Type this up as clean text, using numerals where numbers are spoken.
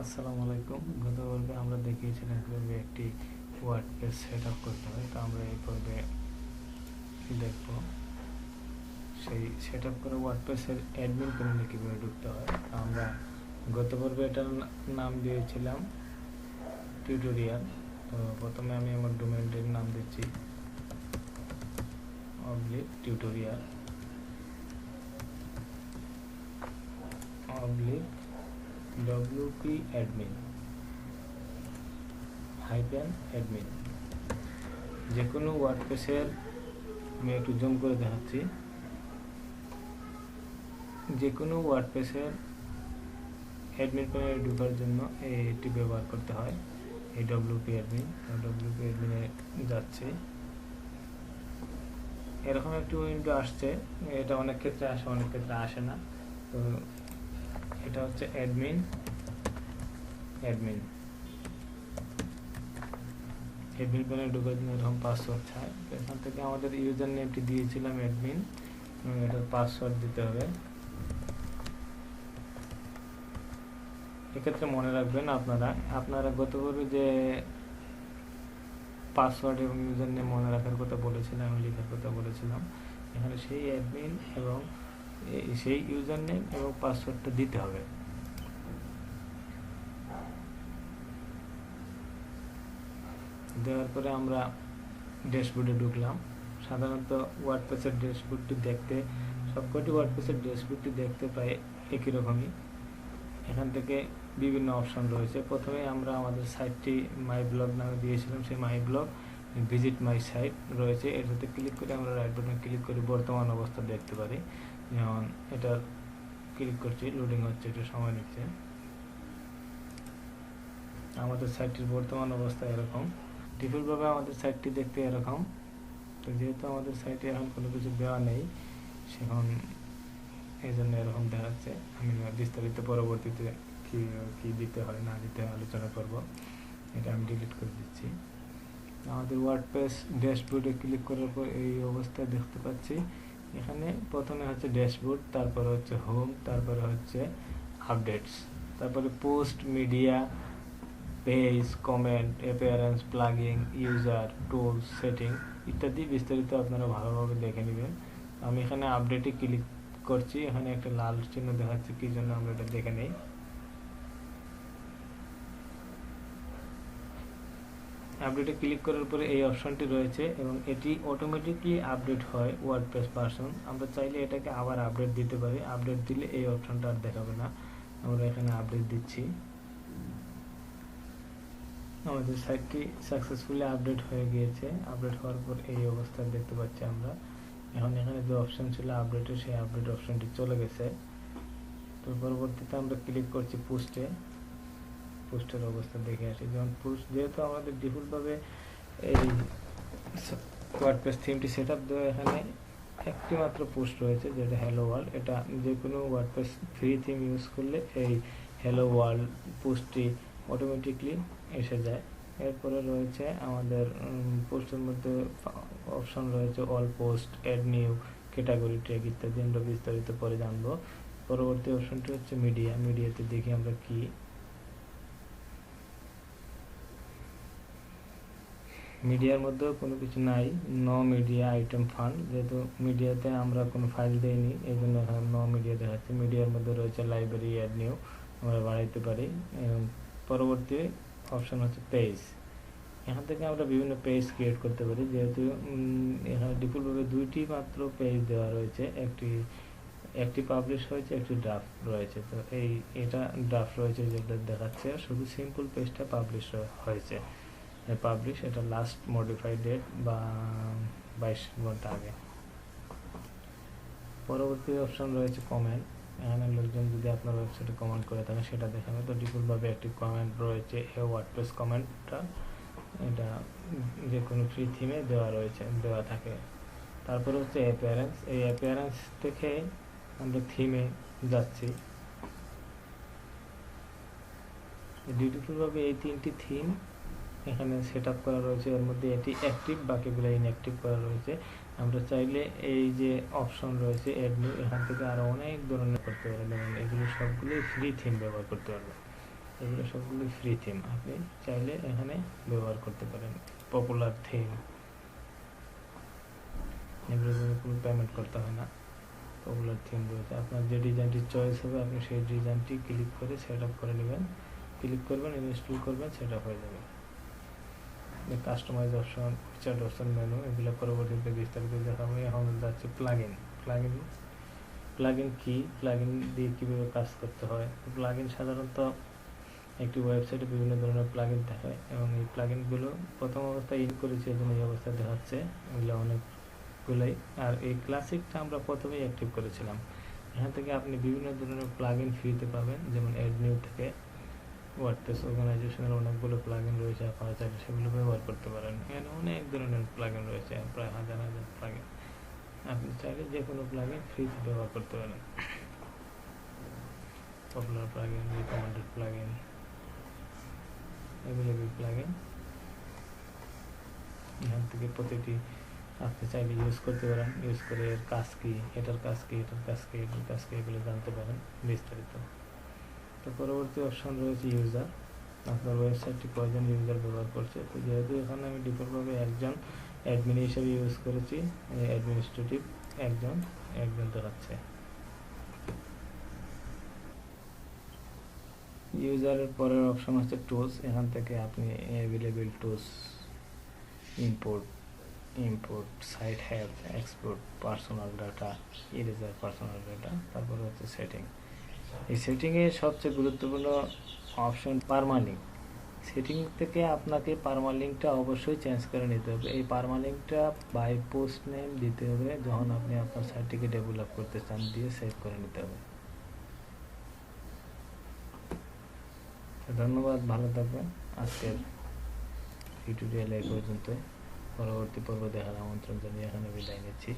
আসসালামু আলাইকুম। গত পর্বে আমরা দেখিয়েছিলাম কিভাবে একটি ওয়ার্ডপ্রেস সেটআপ করতে হয়। তো আমরা এই পর্বে দেখব সেই সেটআপ করা ওয়ার্ডপ্রেসের অ্যাডমিন প্যানেলে কীভাবে ঢুকতে হয়। আমরা গত পর্বে এটার নাম দিয়েছিলাম টিউটোরিয়াল। তো প্রথমে আমি আমার ডোমেইনটির নাম দিচ্ছি টিউটোরিয়াল WP admin -admin। যে কোনো ওয়ার্ডপ্রেসের আমি একটু জুম করে দেখাচ্ছি। যে কোনো ওয়ার্ডপ্রেসের অ্যাডমিন প্যানেলে ঢোকার জন্য এটি ব্যবহার করতে হয়, এই WP admin। WP admin-এ যাচ্ছে, এরকম একটি উইন্ডো আসছে। এটা অনেক ক্ষেত্রে আসে, অনেক ক্ষেত্রে আসে না। তো এটা হচ্ছে অ্যাডমিন প্যানেলে ঢোকার জন্য এরকম পাসওয়ার্ড চাই। এখান থেকে আমাদের ইউজার নেমটি দিয়েছিলাম অ্যাডমিন, এবং এটার পাসওয়ার্ড দিতে হবে। এক্ষেত্রে মনে রাখবেন আপনারা গত পর্বে যে পাসওয়ার্ড এবং ইউজার নেম মনে রাখার কথা বলেছিলাম, লেখার কথা বলেছিলাম, এখানে সেই অ্যাডমিন এবং সেই ইউজার নেম এবং পাসওয়ার্ডটা দিতে হবে। দেওয়ার পরে আমরা ড্যাশবোর্ডে ঢুকলাম। সাধারণত ওয়ার্ডপ্রেসের ড্যাশবোর্ডটি দেখতে, সবকটি ওয়ার্ডপ্রেসের ড্যাশবোর্ডটি দেখতে প্রায় একই রকমই। এখান থেকে বিভিন্ন অপশন রয়েছে। প্রথমে আমরা আমাদের সাইটটি মাই ব্লগ নামে দিয়েছিলাম, সেই my blog visit my site রয়েছে। এটাতে ক্লিক করে আমরা রাইট বাটনে ক্লিক করে বর্তমান অবস্থা দেখতে পারি। যেমন এটা ক্লিক করছি, লোডিং হচ্ছে, একটু সময় নিচ্ছে। আমাদের সাইটটির বর্তমান অবস্থা এরকম। ডিফল্টভাবে আমাদের সাইটটি দেখতে এরকম। তো যেহেতু আমাদের সাইটে এখন কোনো কিছু দেওয়া নেই, সেখন এই জন্য এরকম দেখাচ্ছে। আমি বিস্তারিত পরবর্তীতে কি দিতে হয় না দিতে হয় আলোচনা করব। এটা আমি ডিলিট করে দিচ্ছি। আমাদের ওয়ার্ডপ্রেস ড্যাশবোর্ডে ক্লিক করার পর এই অবস্থায় দেখতে পাচ্ছি। এখানে প্রথমে হচ্ছে ড্যাশবোর্ড, তারপরে হচ্ছে হোম, তারপরে হচ্ছে আপডেটস, তারপরে post, media, page, comment, appearance, plugging, user, tools, setting ইত্যাদি বিস্তারিত আপনারা ভালোভাবে দেখে নেবেন। আমি এখানে আপডেটে ক্লিক করছি। এখানে একটা লাল চিহ্ন দেখাচ্ছে, কি জন্য আমরা এটা দেখে নেই। আপডেটে ক্লিক করার পরে এই অপশনটি রয়েছে এবং এটি অটোমেটিকলি আপডেট হয় ওয়ার্ডপ্রেস ভার্সন। আমরা চাইলে এটাকে আবার আপডেট দিতে পারি। আপডেট দিলে এই অপশনটা আর দেখাবে না। আমরা এখানে আপডেট দিচ্ছি। আমাদের সাইটটি সাকসেসফুলি আপডেট হয়ে গিয়েছে। আপডেট হওয়ার পর এই অবস্থা দেখতে পাচ্ছি আমরা। এখন এখানে যে অপশন ছিল আপডেটের, সেই আপডেট অপশনটি চলে গেছে। তো পরবর্তীতে আমরা ক্লিক করছি পোস্টের অবস্থা দেখে আসি। যেমন পোস্ট, যেহেতু আমাদের ডিফল্টভাবে এই ওয়ার্ডপ্রেস থিমটি সেট আপ দেওয়া, এখানে একটি মাত্র পোস্ট রয়েছে, যেটা হ্যালো ওয়ার্ল্ড। এটা যে কোনো ওয়ার্ডপ্রেস ফ্রি থিম ইউজ করলে এই হ্যালো ওয়ার্ল্ড পোস্টটি অটোমেটিকলি এসে যায়। এরপরে রয়েছে আমাদের পোস্টের মধ্যে অপশন রয়েছে all post, add new, category tag ইত্যাদি। আমরা বিস্তারিত পরে জানবো। পরবর্তী অপশনটি হচ্ছে মিডিয়াতে দেখি আমরা কি। মিডিয়ার মধ্যেও কোনো কিছু নাই, নো মিডিয়া আইটেম ফান্ড। যেহেতু মিডিয়াতে আমরা কোনো ফাইল দেইনি, এই জন্য এখানে নো মিডিয়া দেখাচ্ছে। মিডিয়ার মধ্যে রয়েছে লাইব্রেরি, অ্যাড নিউ, আমরা বাড়াইতে পারি। এবং পরবর্তী অপশন হচ্ছে পেজ। এখান থেকে আমরা বিভিন্ন পেজ ক্রিয়েট করতে পারি। যেহেতু এখানে ডিফল্টভাবে দুইটি মাত্র পেজ দেওয়া রয়েছে, একটি পাবলিশ হয়েছে, একটি ড্রাফট রয়েছে। তো এটা ড্রাফট রয়েছে যেটা দেখাচ্ছে, শুধু সিম্পল পেজটা পাবলিশ হয়েছে। পাবলিশ, এটা লাস্ট মডিফাইড ডেট বা 22 ঘন্টা আগে। পরবর্তী অপশন রয়েছে কমেন্ট। এখানে লোকজন যদি আপনার ওয়েবসাইটে কমেন্ট করে থাকে সেটা দেখাবে। তো ডিফল্টভাবে একটি কমেন্ট রয়েছে, এই ওয়ার্ডপ্রেস কমেন্টটা, এটা যে কোনো ফ্রি থিমে দেওয়া থাকে। তারপরে হচ্ছে অ্যাপিয়ারেন্স। এই অ্যাপিয়ারেন্স থেকে আমরা থিমে যাচ্ছি। ডিফল্টভাবে এই তিনটি থিম এখানে সেট আপ করা রয়েছে। এর মধ্যে এটি অ্যাক্টিভ, বাকিগুলো ইনঅ্যাক্টিভ করা রয়েছে। আমরা চাইলে এই যে অপশন রয়েছে অ্যাড নিউ, এখান থেকে আরও অনেক ধরনের করতে পারবেন। এবং এগুলো সবগুলোই ফ্রি থিম ব্যবহার করতে পারবেন। এগুলো সবগুলো ফ্রি থিম, আপনি চাইলে এখানে ব্যবহার করতে পারেন। পপুলার থিম, এগুলো কোনো পেমেন্ট করতে হয় না। পপুলার থিম রয়েছে, আপনার যে ডিজাইনটি চয়েস হবে আপনি সেই ডিজাইনটি ক্লিক করে সেট আপ করে নেবেন, ক্লিক করবেন, ইনস্টল করবেন, সেট আপ হয়ে যাবে। Customize option, feature option, menu, এগুলো পরবর্তীতে বিস্তারিত দেখাবো। এখন যাচ্ছে প্লাগইন। প্লাগইন কি, প্লাগইন দিয়ে কীভাবে কাজ করতে হয়। প্লাগইন সাধারণত একটি ওয়েবসাইটে বিভিন্ন ধরনের প্লাগইন থাকে এবং এই প্লাগইনগুলো প্রথম অবস্থায় ইন করেছি, এই জন্য এই অবস্থায় দেখাচ্ছে। এগুলো অনেকগুলোই, আর এই ক্লাসিকটা আমরা প্রথমেই অ্যাক্টিভ করেছিলাম। এখান থেকে আপনি বিভিন্ন ধরনের প্লাগইন ফ্রিতে পাবেন, যেমন অ্যাড নিউ থেকে ওয়ার্ডপ্রেস অর্গানাইজেশনের অনেকগুলো প্লাগইন রয়েছে, আপনারা চাইলে সেগুলো ব্যবহার করতে পারেন। এখানে অনেক ধরনের প্লাগইন রয়েছে, প্রায় হাজার হাজার প্লাগইন, আপনি চাইলে যে কোনো প্লাগইন ফ্রিতে ব্যবহার করতে পারেন। Popular plugin, recommended plugin, available plugin, এখান থেকে প্রতিটি আপনি চাইলে ইউজ করতে পারেন। ইউজ করে এর কাজ কি, এটার কাজ কি, এটার কাজ কি, এটার কাজ কি, এগুলো জানতে পারেন বিস্তারিত। তো পরবর্তী অপশন রয়েছে ইউজার, আপনার ওয়েবসাইটটি কয়জন ইউজার ব্যবহার করছে। তো যেহেতু এখানে আমি ডিফল্টভাবে একজন অ্যাডমিন হিসেবে ইউজ করেছি, অ্যাডমিনিস্ট্রেটিভ একজন দেখাচ্ছে। ইউজারের পরের অপশন হচ্ছে টুলস, এখান থেকে আপনি available tools, import, site help, export, personal data, eraser personal data, তারপরে হচ্ছে সেটিং। এই সেটিংয়ে সবচেয়ে গুরুত্বপূর্ণ অপশন পারমালিঙ্ক। সেটিং থেকে আপনাকে পারমালিঙ্কটা অবশ্যই চেঞ্জ করে নিতে হবে। এই পারমালিঙ্কটা বাই পোস্ট নেম দিতে হবে, যখন আপনি আপনার সাইটটিকে ডেভেলপ করতে চান, দিয়ে সেভ করে নিতে হবে। ধন্যবাদ, ভালো থাকবেন। আজকের টিউটোরিয়াল এই পর্যন্ত, পরবর্তী পর্ব দেখার আমন্ত্রণ জানিয়ে এখানে বিদায় নিচ্ছি।